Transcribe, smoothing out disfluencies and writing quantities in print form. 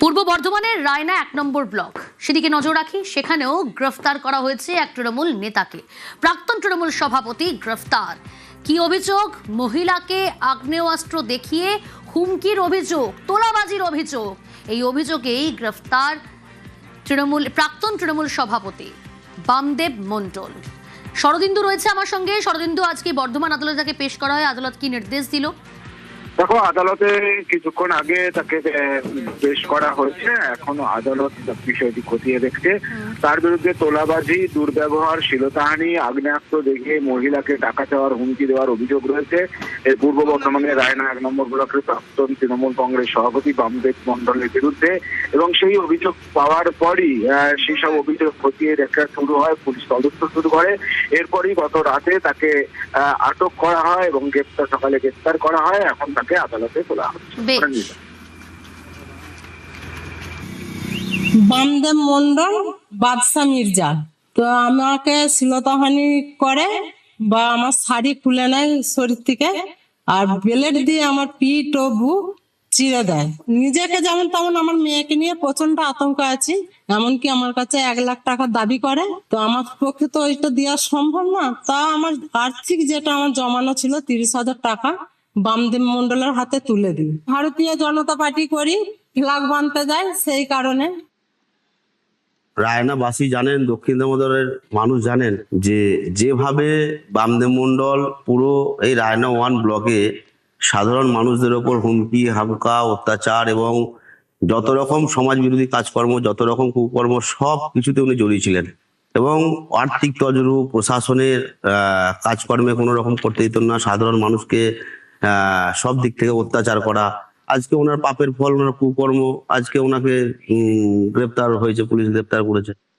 পূর্ব বর্ধমানের রায়না 1 নম্বর ব্লক, সেদিকে নজর রাখি। সেখানেও গ্রেফতার করা হয়েছে এক তৃণমূল নেতাকে। প্রাক্তন তৃণমূল সভাপতি গ্রেফতার। কি অভিযোগ? মহিলাকে আগ্নেয়াস্ত্র দেখিয়ে হুমকির অভিযোগ, তোলাবাজির অভিযোগ। এই অভিযোগেই গ্রেফতার প্রাক্তন তৃণমূল সভাপতি বামদেব মণ্ডল। শরদিন্দু রয়েছে আমার সঙ্গে। শরদিন্দু, আজকে বর্ধমান আদালতে তাকে পেশ করা হয়। আদালত কি নির্দেশ দিল? দেখো, আদালতে কিছুক্ষণ আগে তাকে পেশ করা হয়েছে। এখনো আদালত বিষয়টি খতিয়ে দেখছে। তার বিরুদ্ধে তোলাবাজি, দুর্ব্যবহার, শ্লীলতাহানি, আগ্নেয়াস্ত্র দেখিয়ে মহিলাকে টাকা চাওয়ার হুমকি দেওয়ার অভিযোগ রয়েছে এই পূর্ব বর্ধমানের রায়না 1 নম্বর ব্লকের প্রাক্তন তৃণমূল কংগ্রেস সভাপতি বামদেব মণ্ডলের বিরুদ্ধে। এবং সেই অভিযোগ পাওয়ার পরই সেই সব অভিযোগ খতিয়ে দেখা শুরু হয়, পুলিশ তদন্ত শুরু করে। এরপরই গত রাতে তাকে আটক করা হয় এবং সকালে গ্রেফতার করা হয়। এখন তাকে আদালতে তোলা হচ্ছে। বামদেব মন্ডল, বাদশা মির্জা। তো আমাকে শ্লীলতাহানি করে বা আমার শাড়ি খুলে নেয় শরীর থেকে, আর ব্লেড দিয়ে আমার পিঠ ও বুক চিরে দেয়। নিজেকে যেমন তেমন আমার মেয়েকে নিয়ে প্রচন্ড আতঙ্ক আছি। এমনকি আমার কাছে 1 লাখ টাকা দাবি করে। তো আমার পক্ষে তো ওইটা দেওয়া সম্ভব না। তা আমার আর্থিক যেটা আমার জমানো ছিল 30,000 টাকা বামদেব মন্ডলের হাতে তুলে দিই। ভারতীয় জনতা পার্টি করি, ফ্ল্যাগ বানতে যায়, সেই কারণে। রায়নাবাসী জানেন, দক্ষিণ দামোদরের মানুষ জানেন যে যেভাবে বামদেব মণ্ডল পুরো এই রায়না 1 ব্লকে সাধারণ মানুষদের ওপর হুমকি, হামকা, অত্যাচার এবং যত রকম সমাজ বিরোধী কাজকর্ম, যত রকম কুকর্ম, সব কিছুতে উনি জড়িয়ে ছিলেন। এবং আর্থিক তজরূপ, প্রশাসনের কাজকর্মে কোনো রকম করতে দিত না, সাধারণ মানুষকে সব দিক থেকে অত্যাচার করা। আজকে ওনার পাপের ফল, ওনার কুকর্ম, আজকে ওনাকে গ্রেপ্তার হয়েছে, পুলিশ গ্রেপ্তার করেছে।